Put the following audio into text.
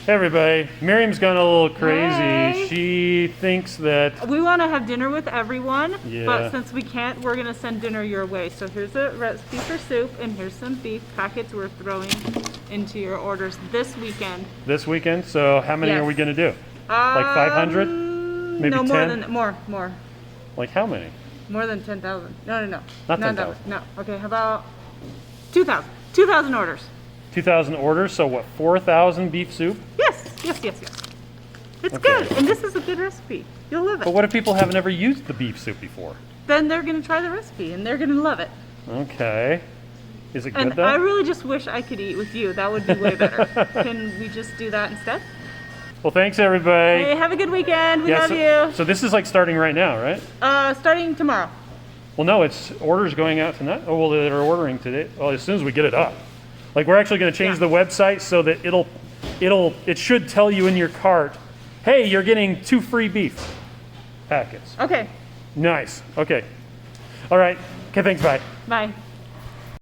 Hey everybody, Miriam's gone a little crazy. Hey. She thinks that We want to have dinner with everyone, Yeah. but since we can't, we're going to send dinner your way. So here's a recipe for soup, and here's some beef packets we're throwing into your orders this weekend. this weekend, so how many Yes. are we gonna do? Like 500? Maybe no, 10? more Like how many? than 10,000. No. Not No, 10,000. No. Okay, how about 2,000? 2,000 orders. 2,000 orders, so what, 4,000 beef soup? Yes. It's Okay. good, and this is a good recipe. You'll love But it. what if people haven't ever used the beef soup before? Then they're going to try the recipe, and they're going to love it. Okay. Is it good And though? I really just wish I could eat with you. That would be way better. Can we just do that instead? Well, thanks everybody. Hey, have a good weekend. We love you. So this is like starting right now, right? Starting tomorrow. Well, no, it's orders going out tonight. Oh, well, they're ordering today. Well, as soon as we get it up. Like we're actually going to change the website so that it should tell you in your cart, hey, you're getting 2 free beef packets. Okay. Nice. Okay. All right. Okay, thanks. Bye. Bye.